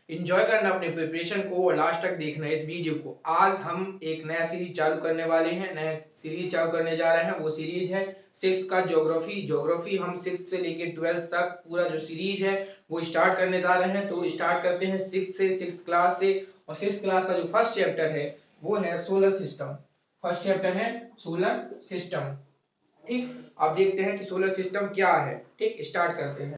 Enjoy करना अपने preparation को और लास्ट तक देखना इस वीडियो को। आज हम एक नया सीरीज चालू करने वाले हैं, नया सीरीज चालू करने जा रहे हैं। वो सीरीज है सिक्स का ज्योग्राफी। ज्योग्राफी हम सिक्स से लेके 12th तक पूरा जो सीरीज है वो स्टार्ट करने जा रहे हैं। तो स्टार्ट करते हैं सिक्स क्लास से। और सिक्स क्लास का जो फर्स्ट चैप्टर है वो है सोलर सिस्टम। फर्स्ट चैप्टर है सोलर सिस्टम। ठीक, अब देखते हैं कि सोलर सिस्टम क्या है। ठीक, स्टार्ट करते हैं।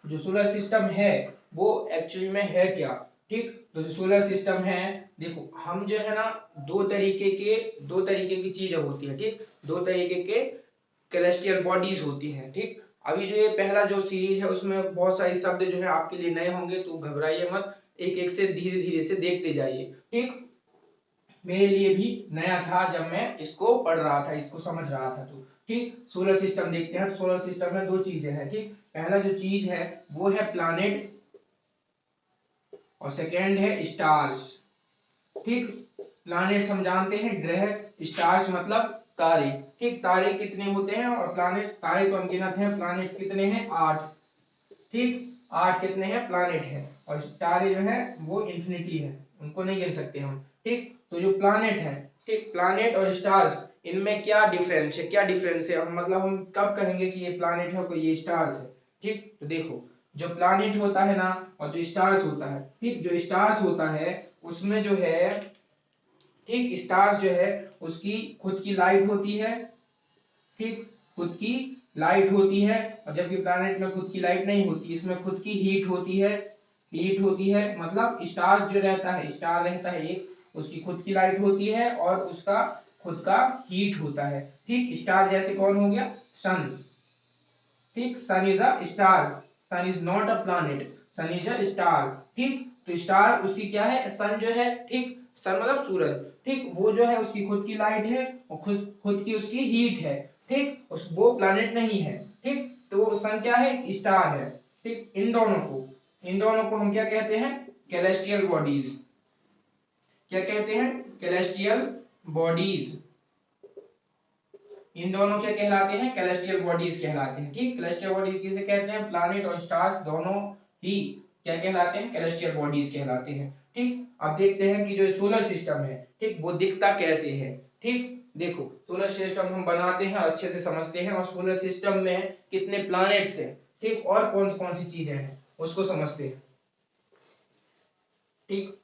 जो सोलर सिस्टम है वो एक्चुअली में है क्या। ठीक, तो जो सोलर सिस्टम है, देखो हम जो है ना दो तरीके की चीजें होती है। ठीक, दो तरीके के कैलेस्टियल बॉडीज होती हैं। ठीक, अभी जो ये पहला जो सीरीज है उसमें बहुत सारे शब्द जो है आपके लिए नए होंगे, तो घबराइए मत, एक एक से धीरे धीरे से देखते जाइए। ठीक, मेरे लिए भी नया था जब मैं इसको पढ़ रहा था, इसको समझ रहा था। तो ठीक, सोलर सिस्टम देखते हैं। तो सोलर सिस्टम में दो चीजें हैं। ठीक, पहला जो चीज है वो है प्लैनेट और सेकेंड है स्टार्स। ठीक, प्लैनेट्स हम जानते हैं ग्रह, स्टार्स मतलब तारे। ठीक, तारे कितने होते हैं और प्लैनेट्स, तारे तो अनगिनत हैं, प्लैनेट्स कितने हैं 8। ठीक, 8 कितने हैं प्लैनेट है, और तारे जो है वो इंफिनिटी है, उनको नहीं गिन सकते हम। ठीक, तो जो प्लैनेट है, ठीक, प्लैनेट और स्टार्स इनमें क्या डिफरेंस है, क्या डिफरेंस है, मतलब हम कब कहेंगे कि ये प्लैनेट है कोई ये स्टार्स है। ठीक, तो देखो जो प्लैनेट होता है ना और जो स्टार्स होता है, ठीक, जो स्टार्स होता है उसमें जो है, ठीक, स्टार्स जो है उसकी खुद की लाइट होती है। ठीक, खुद की लाइट होती है, और जबकि प्लैनेट में खुद की लाइट नहीं होती, इसमें खुद की हीट होती है। हीट होती है मतलब स्टार्स जो रहता है, स्टार रहता है एक, उसकी खुद की लाइट होती है और उसका खुद का हीट होता है। ठीक, स्टार जैसे कौन हो गया, सन। ठीक, sun is a star, sun is not a planet, sun is a star. ठीक, तो स्टार उसकी क्या है, सन जो है, ठीक, सन मतलब सूरज। ठीक, वो जो है उसकी खुद की लाइट है और खुद की उसकी हीट है। ठीक, वो प्लैनेट नहीं है। ठीक, तो सन क्या है, स्टार है। ठीक, इन दोनों को हम क्या कहते हैं, कैलेस्टियल बॉडीज। क्या कहते हैं, कैलेस्टियल बॉडीज। इन दोनों क्या कहलाते हैं, कैलेस्टियल बॉडीज कहलाते हैं। ठीक, कैलेस्टियल बॉडीज किसे कहते हैं, प्लैनेट और स्टार्स दोनों ही क्या कहलाते हैं, कैलेस्टियल बॉडीज कहलाते हैं। ठीक, अब देखते हैं कि जो सोलर सिस्टम है, ठीक, वो दिखता कैसे है। ठीक, देखो सोलर सिस्टम हम बनाते हैं, अच्छे से समझते हैं, और सोलर सिस्टम में कितने प्लैनेट्स हैं, ठीक, और कौन कौन सी चीजें हैं उसको समझते हैं। ठीक,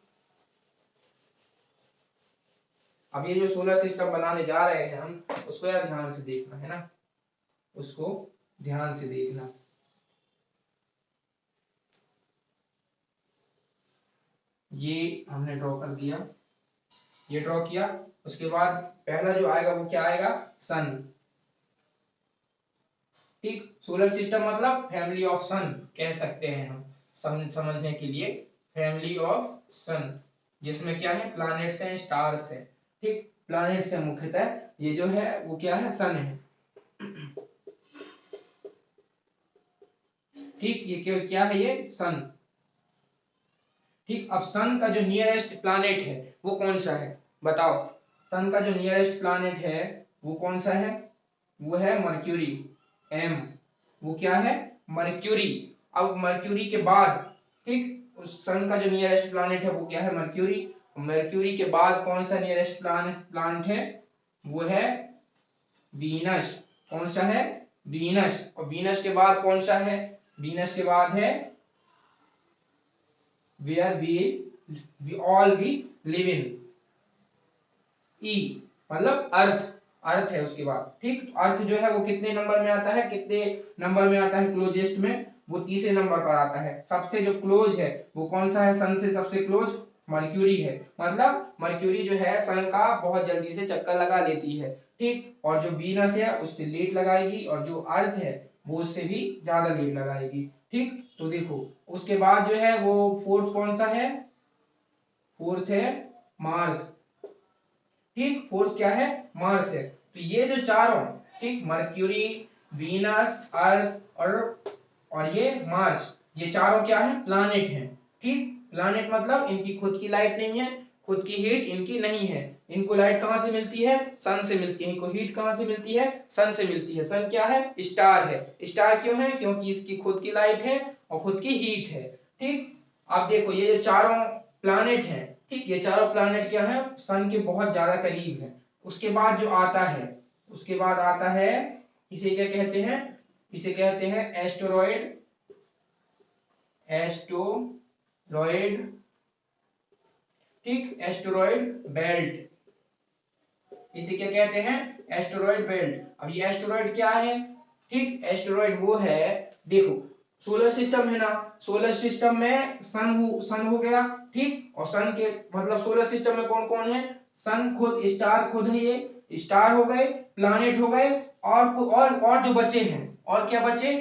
अब ये जो सोलर सिस्टम बनाने जा रहे हैं हम, उसको यार ध्यान से देखना है ना, उसको ध्यान से देखना। ये हमने ड्रॉ कर दिया, ये ड्रॉ किया, उसके बाद पहला जो आएगा वो क्या आएगा, सन। ठीक, सोलर सिस्टम मतलब फैमिली ऑफ सन कह सकते हैं हम, समझने के लिए, फैमिली ऑफ सन, जिसमें क्या है, प्लैनेट्स हैं, स्टार्स है। ठीक, प्लैनेट्स है मुख्यतः, ये जो है वो क्या है, सन है। ठीक, ये क्या है, ये सन। ठीक, अब सन का जो नियरेस्ट प्लैनेट है वो कौन सा है, बताओ। सन का जो नियरेस्ट प्लैनेट है वो कौन सा है, वो है मर्क्यूरी, एम। वो क्या है, मर्क्यूरी। अब मर्क्यूरी के बाद, ठीक, उस सन का जो नियरेस्ट प्लैनेट है वो क्या है, मर्क्यूरी। मर्क्यूरी के बाद कौन सा नियरेस्ट प्लैनेट है, वो है वीनस। कौन सा है, वीनस। और वीनस के बाद कौन सा है, वीनस के बाद है where we all we live in, ई मतलब अर्थ, अर्थ है उसके बाद। ठीक, अर्थ जो है वो कितने नंबर में आता है, कितने नंबर में आता है क्लोजेस्ट में, वो तीसरे नंबर पर आता है। सबसे जो क्लोज है वो कौन सा है, सन से सबसे क्लोज मर्क्यूरी है। मतलब मर्क्यूरी जो है सन का बहुत जल्दी से चक्कर लगा लेती है। ठीक, और जो वीनस है उससे लेट लगाएगी, और जो अर्थ है वो उससे भी ज्यादा लेट लगाएगी। ठीक, तो देखो उसके बाद जो है वो फोर्थ कौन सा है, फोर्थ है मार्स। ठीक, फोर्थ क्या है, मार्स है। तो ये जो चारों, ठीक, मर्क्यूरी, वीनस, अर्थ और ये मार्स, ये चारों क्या है, प्लैनेट हैं। ठीक, प्लैनेट मतलब इनकी खुद की लाइट नहीं है, खुद की हीट इनकी नहीं है। इनको लाइट कहां से मिलती है, सन से मिलती है। इनको हीट कहां से मिलती है, सन से मिलती है। सन क्या है, स्टार है। स्टार क्यों है, क्योंकि इसकी खुद की लाइट है और खुद की हीट है। ठीक, अब देखो ये जो चारों प्लैनेट हैं, ठीक, ये चारों प्लैनेट क्या है, सन के बहुत ज्यादा करीब है। उसके बाद जो आता है, उसके बाद आता है, इसे क्या कहते हैं, इसे कहते हैं एस्टेरॉयड, एस्टेरॉयड, ठीक, एस्टेरॉयड बेल्ट, इसे क्या कहते हैं, एस्टेरॉयड बेल्ट। अब ये एस्टेरॉयड क्या है, ठीक, एस्टेरॉयड वो है, देखो सोलर सिस्टम है ना, सोलर सिस्टम में सन हो गया, ठीक, और सन के मतलब सोलर सिस्टम में कौन कौन है, सन खुद, स्टार खुद है, ये स्टार हो गए, प्लैनेट हो गए, और जो बचे हैं, और क्या बचे,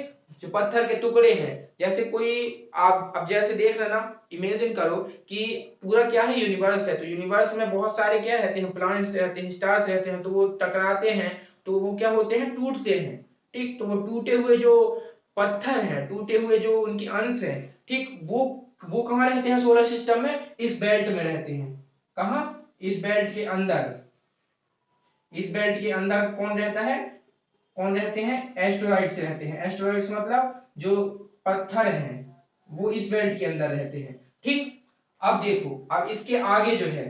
जो पत्थर के टुकड़े हैं, जैसे कोई, आप अब जैसे देख रहे ना, इमेजिन करो कि पूरा क्या है, यूनिवर्स है, तो यूनिवर्स में बहुत सारे क्या रहते हैं, प्लैनेट्स रहते हैं, स्टार्स रहते हैं, तो वो टकराते हैं, तो वो क्या होते हैं, टूटते हैं, ठीक, तो वो टूटे हुए जो पत्थर हैं, टूटे हुए जो उनके अंश हैं, ठीक, वो कहाँ रहते हैं, सोलर सिस्टम में, इस बेल्ट में रहते हैं। कहाँ, इस बेल्ट के अंदर, इस बेल्ट के अंदर कौन रहता है, कौन रहते हैं, एस्टेरॉइड्स रहते हैं। एस्टेरॉइड्स मतलब जो पत्थर हैं, वो इस बेल्ट के अंदर रहते हैं, ठीक। अब देखो, अब इसके आगे जो है,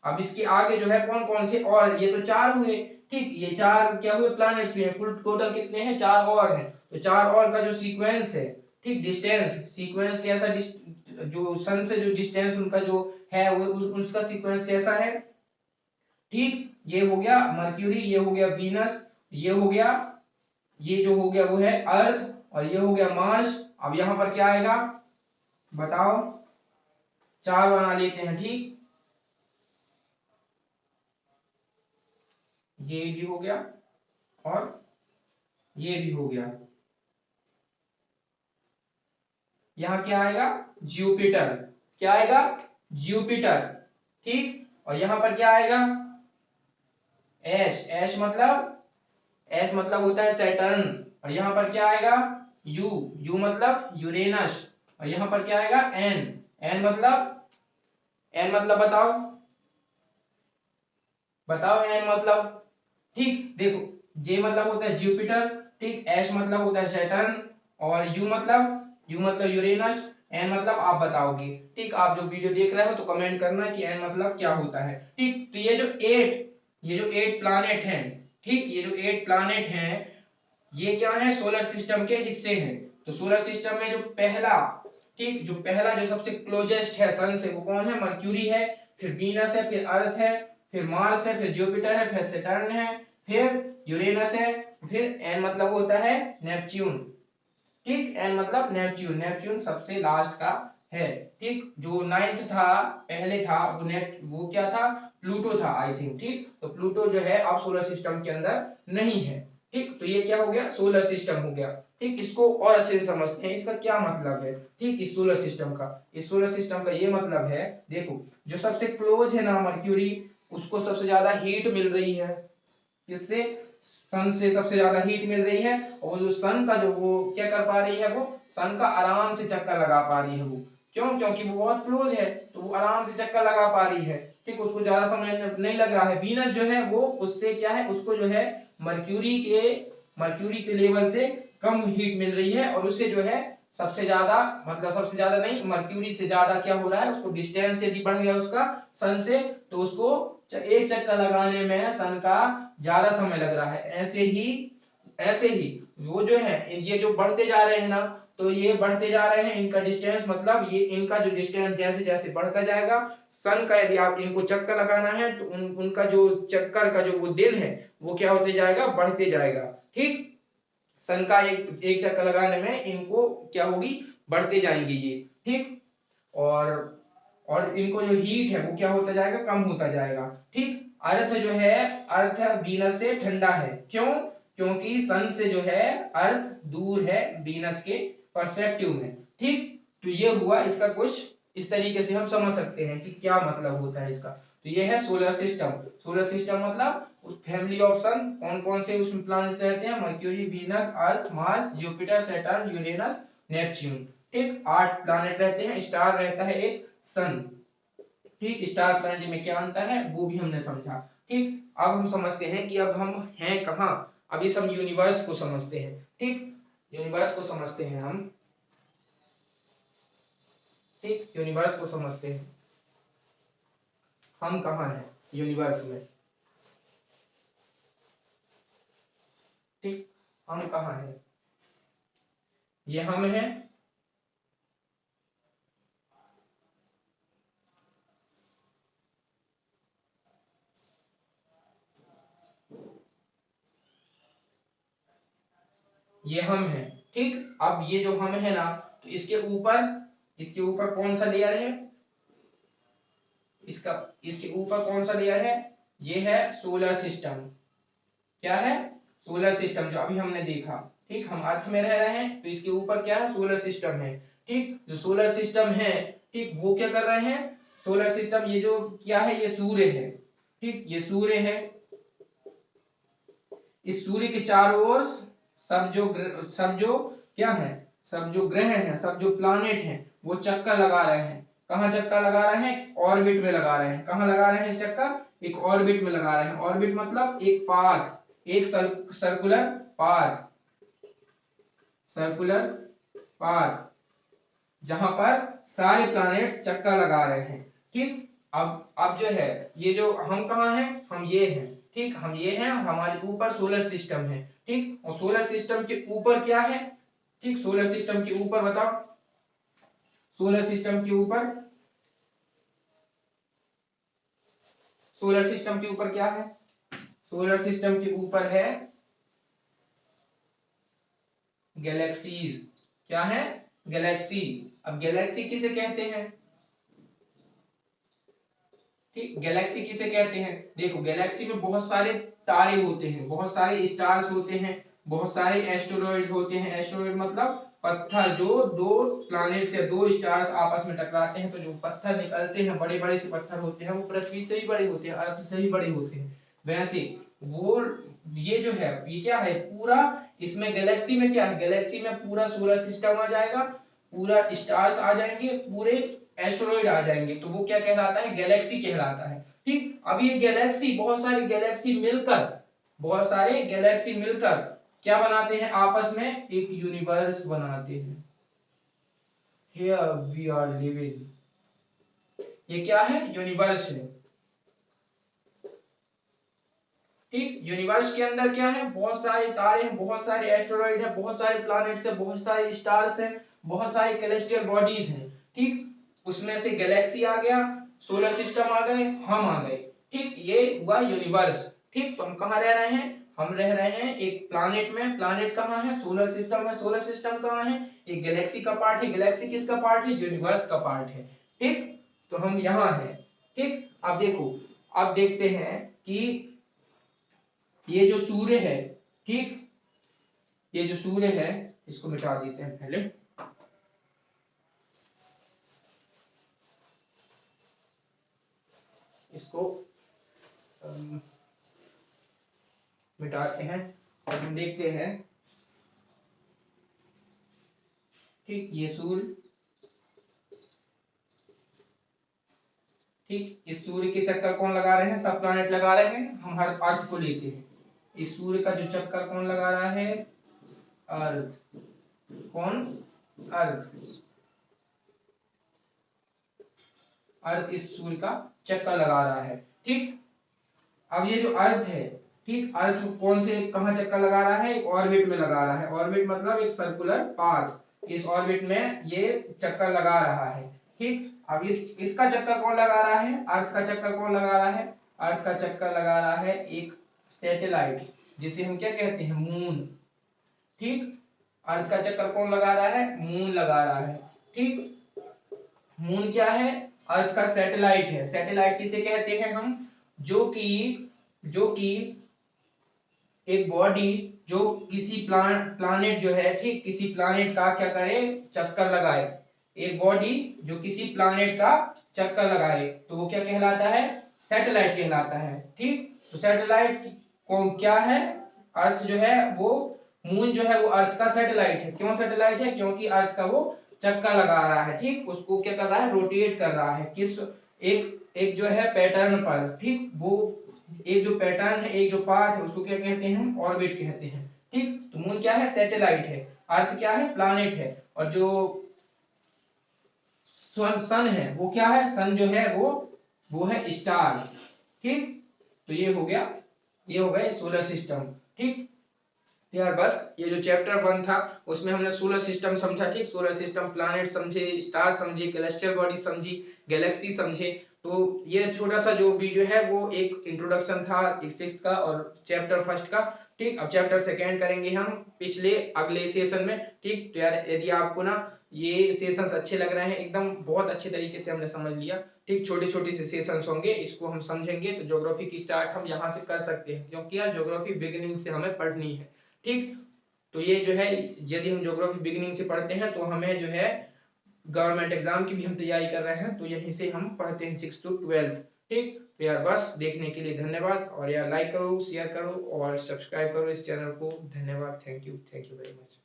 अब इसके आगे जो है कौन कौन से, और ये तो चार हुए, ठीक, ये चार क्या हुए, प्लैनेट्स भी हैं, कुल टोटल कितने हैं, चार और हैं, तो चार और का जो सीक्वेंस है, ठीक, डिस्टेंस, सीक्वेंस कैसा, जो सन से जो डिस्टेंस उनका जो है, वो उसका सीक्वेंस कैसा है, ठीक, ये हो गया मर्क्यूरी, ये हो गया वीनस, ये हो गया, ये जो हो गया वो है अर्थ, और ये हो गया मार्स। अब यहां पर क्या आएगा, बताओ, चार बना लेते हैं, ठीक, ये भी हो गया, और ये भी हो गया, यहां क्या आएगा, जुपिटर, क्या आएगा, जुपिटर, ठीक, और यहां पर क्या आएगा, एस, एस मतलब होता है सैटर्न, और यहां पर क्या आएगा, यू, यू मतलब यूरेनस, और यहां पर क्या आएगा, एन, एन मतलब, एन मतलब बताओ, बताओ एन मतलब, ठीक, देखो, जे मतलब होता है जुपिटर, ठीक, एस मतलब होता है सैटर्न, और यू मतलब यूरेनस, एन मतलब आप बताओगे, ठीक, आप जो वीडियो देख रहे हो तो कमेंट करना कि एन मतलब क्या होता है, ठीक। तो ये जो एट प्लैनेट हैं, ठीक, ये जो एट प्लैनेट हैं, ये क्या है, सोलर सिस्टम के हिस्से हैं। तो सोलर सिस्टम में जो पहला, ठीक, जो पहला जो सबसे क्लोजेस्ट है सन से, वो कौन है, मर्क्यूरी है, फिर वीनस है, फिर अर्थ है, फिर मार्स है, फिर जुपिटर है, फिर सैटर्न है, फिर यूरेनस है, फिर एन मतलब होता है नेपच्यून, ठीक, एन मतलब नेपच्यून, नेपच्यून सबसे लास्ट का है, ठीक, जो नाइन्थ था, पहले था वो क्या था, प्लूटो था आई थिंक, ठीक, तो प्लूटो जो है अब सोलर सिस्टम के अंदर नहीं है, ठीक। तो ये क्या हो गया, सोलर सिस्टम हो गया, ठीक। इसको और अच्छे से समझते हैं, इसका क्या मतलब है, ठीक, इस सोलर सिस्टम का, इस सोलर सिस्टम का ये मतलब है, देखो, जो सबसे क्लोज है ना मर्क्यूरी, उसको सबसे ज्यादा हीट मिल रही है, किससे, सन से सबसे ज्यादा हीट मिल रही है, और जो सन का जो वो क्या कर पा रही है, वो सन का आराम से चक्कर लगा पा रही है, वो क्यों, क्योंकि वो बहुत क्लोज है, तो वो आराम से चक्कर लगा पा रही है, ठीक, उसको ज्यादा समय नहीं लग रहा है। वीनस जो है वो उससे क्या है, उसको जो है मर्क्यूरी के लेवल से कम हीट मिल रही है, और उसे जो है सबसे ज्यादा, मतलब सबसे ज्यादा नहीं, मर्क्यूरी से ज्यादा क्या हो रहा है, उसको डिस्टेंस यदि बढ़ गया उसका सन से, तो उसको एक चक्कर लगाने में सन का ज्यादा समय लग रहा है। ऐसे ही वो जो है, ये जो बढ़ते जा रहे हैं ना, तो ये बढ़ते जा रहे हैं, इनका डिस्टेंस मतलब ये इनका जो डिस्टेंस जैसे जैसे बढ़ता जाएगा, सन का यदि आप इनको चक्कर लगाना है, तो उनका जो चक्कर का जो वो दिन है, वो क्या होते जाएगा, बढ़ते जाएगा, ठीक। सन का एक एक चक्कर लगाने में इनको क्या होगी, बढ़ते जाएंगे ये, ठीक, और इनको जो हीट है वो क्या होता जाएगा, कम होता जाएगा, ठीक। अर्थ जो है, अर्थ वीनस से ठंडा है, क्यों, क्योंकि सन से जो है अर्थ दूर है वीनस के पर्सपेक्टिव में, ठीक। तो ये हुआ इसका कुछ, इस तरीके से हम समझ सकते हैं कि क्या मतलब होता है इसका। तो ये है सोलर सिस्टम, सोलर सिस्टम मतलब उस फैमिली ऑफ सन, कौन कौन से उसमें प्लैनेट्स रहते हैं, Mercury, Venus, Earth, Mars, Jupiter, Saturn, Uranus, Neptune, ठीक, 8 प्लैनेट रहते हैं, स्टार रहता है एक, सन, ठीक। स्टार प्लैनेट में क्या अंतर है वो भी हमने समझा, ठीक। अब हम समझते हैं कि अब हम हैं कहाँ, अब इस हम यूनिवर्स को समझते हैं, ठीक, यूनिवर्स को समझते हैं हम। ठीक, यूनिवर्स को समझते हैं, हम कहाँ हैं यूनिवर्स में, ठीक, हम कहाँ हैं, ये हम हैं, ये हम हैं, ठीक। अब ये जो हम है ना, तो इसके ऊपर कौन सा लेयर है, इसका इसके ऊपर कौन सा लेयर है, ये है सोलर सिस्टम, क्या है, सोलर सिस्टम, जो अभी हमने देखा, ठीक। हम अर्थ में रह रहे हैं तो इसके ऊपर क्या है, सोलर सिस्टम है, ठीक। जो सोलर सिस्टम है, ठीक, वो क्या कर रहे हैं, सोलर सिस्टम, ये जो क्या है, ये सूर्य है, ठीक, ये सूर्य है, इस सूर्य के चारों ओर सब जो क्या है, सब जो ग्रह हैं, सब जो प्लानेट हैं, वो चक्कर लगा रहे हैं, कहाँ चक्कर लगा रहे हैं, ऑर्बिट में लगा रहे हैं, कहाँ लगा रहे हैं चक्कर, एक ऑर्बिट में लगा रहे हैं, ऑर्बिट मतलब एक पाथ, एक सर्कुलर पाथ, सर्कुलर पाथ, जहां पर सारे प्लैनेट्स चक्कर लगा रहे हैं, ठीक। अब जो है, ये जो हम कहाँ हैं, हम ये हैं, ठीक, हम ये हैं, और हमारे ऊपर सोलर सिस्टम है, ठीक। और सोलर सिस्टम के ऊपर क्या है, ठीक, सोलर सिस्टम के ऊपर बताओ, सोलर सिस्टम के ऊपर, सोलर सिस्टम के ऊपर क्या है, सोलर सिस्टम के ऊपर है गैलेक्सीज, क्या है, गैलेक्सी। अब गैलेक्सी किसे कहते हैं, ठीक, गैलेक्सी किसे कहते हैं, देखो गैलेक्सी में बहुत सारे तारे होते हैं, बहुत सारे स्टार्स होते हैं, बहुत सारे एस्टेरॉइड होते हैं, एस्टेरॉइड मतलब पत्थर, जो दो प्लैनेट्स या दो स्टार्स आपस में टकराते हैं तो जो पत्थर निकलते हैं, बड़े बड़े से पत्थर होते हैं, वो पृथ्वी से ही बड़े होते हैं, अर्थ से ही बड़े होते हैं, वैसे वो, ये जो है, ये क्या है पूरा, इसमें गैलेक्सी में क्या है, गैलेक्सी में पूरा सोलर सिस्टम आ जाएगा, पूरा स्टार्स आ जाएंगे, पूरे एस्टेरॉइड आ जाएंगे, तो वो क्या कहलाता है, गैलेक्सी कहलाता है, ठीक। अब ये गैलेक्सी, बहुत सारे गैलेक्सी मिलकर क्या बनाते हैं, आपस में एक यूनिवर्स बनाते हैं, हियर वी आर लिविंग, ये क्या है, यूनिवर्स है, ठीक। यूनिवर्स के अंदर क्या है, बहुत सारे तारे हैं, बहुत सारे एस्टेरॉइड हैं, बहुत सारे प्लैनेट्स हैं, बहुत सारे स्टार्स हैं, बहुत सारे कैलेस्टियल बॉडीज हैं, ठीक। उसमें से गैलेक्सी आ गया, सोलर सिस्टम आ गए, हम आ गए, ठीक, ये हुआ यूनिवर्स, ठीक। तो हम कहाँ रह रहे हैं, हम रह रहे हैं एक प्लैनेट में, प्लैनेट कहाँ है, सोलर सिस्टम में, सोलर सिस्टम कहाँ है, एक गैलेक्सी का पार्ट है, गैलेक्सी किसका पार्ट है, यूनिवर्स का पार्ट है, ठीक। तो हम यहाँ हैं, ठीक। अब देखो, अब देखते हैं कि ये जो सूर्य है, ठीक, ये जो सूर्य है, इसको मिटा देते हैं पहले, इसको मिटाते हैं और हम देखते हैं, ठीक, ये सूर्य, ठीक, इस सूर्य के चक्कर कौन लगा रहे हैं, सब प्लैनेट लगा रहे हैं, हम हर अर्थ को लेते हैं, इस सूर्य का जो चक्कर कौन लगा रहा है, अर्थ, कौन, अर्थ, अर्थ इस सूर्य का चक्कर लगा रहा है, ठीक। अब ये जो अर्थ है, ठीक, अर्थ कौन से कहाँ चक्कर लगा रहा है, एक ऑर्बिट में लगा रहा है, ऑर्बिट मतलब एक सर्कुलर पाथ, इस ऑर्बिट में ये चक्कर लगा रहा है, ठीक। अब इसका चक्कर कौन लगा रहा है, अर्थ का चक्कर कौन लगा रहा है, अर्थ का चक्कर लगा रहा है एक सैटेलाइट, जिसे हम क्या कहते हैं, मून, ठीक। अर्थ का चक्कर कौन लगा रहा है, मून लगा रहा है, ठीक। मून क्या है, अर्थ का सैटेलाइट है, सैटेलाइट किसे कहते हैं हम, जो कि एक बॉडी, जो किसी प्लानेट जो है, ठीक, किसी प्लानेट का क्या करे, चक्कर लगाए, एक बॉडी जो किसी प्लानेट का चक्कर लगाए, तो वो क्या कहलाता है, सैटेलाइट कहलाता है, ठीक। तो सैटेलाइट कौन क्या है, अर्थ जो है वो, मून जो है वो अर्थ का सैटेलाइट है, क्यों सैटेलाइट है, क्योंकि अर्थ का वो चक्कर लगा रहा है, ठीक, उसको क्या कर रहा है, रोटेट कर रहा है, किस, एक एक जो है पैटर्न पर, ठीक, वो एक जो पैटर्न है, एक जो पाथ है, उसको क्या कहते हैं, हम ऑर्बिट कहते हैं, ठीक। तो मून क्या है, सैटेलाइट है, अर्थ क्या है, प्लैनेट है, और जो सन है वो क्या है, सन जो है वो है स्टार। ठीक, तो ये हो गया, ये हो गया सोलर सिस्टम। ठीक, यार बस ये जो चैप्टर 1 था उसमें हमने सोलर सिस्टम समझा। ठीक, सोलर सिस्टम, प्लैनेट समझे, स्टार समझे, कैलेस्टियल बॉडी समझी, गैलेक्सी समझे। तो ये छोटा सा जो वीडियो है वो एक इंट्रोडक्शन था एक 6th का और चैप्टर 1 का। ठीक, अब चैप्टर 2 करेंगे हम पिछले अगले सेशन में। ठीक, तो यार यदि आपको ना ये सेशंस अच्छे लग रहे हैं, एकदम बहुत अच्छे तरीके से हमने समझ लिया। ठीक, छोटे छोटे से सेशंस होंगे, इसको हम समझेंगे तो ज्योग्राफी की स्टार्ट हम यहाँ से कर सकते हैं, क्योंकि यार ज्योग्राफी बिगिनिंग से हमें पढ़नी है। ठीक, तो ये जो है यदि हम ज्योग्राफी बिगिनिंग से पढ़ते हैं तो हमें जो है गवर्नमेंट एग्जाम की भी हम तैयारी कर रहे हैं, तो यहीं से हम पढ़ते हैं 6 to 12। ठीक, तो यार बस देखने के लिए धन्यवाद, और यार लाइक करो, शेयर करो और सब्सक्राइब करो इस चैनल को। धन्यवाद, थैंक यू वेरी मच।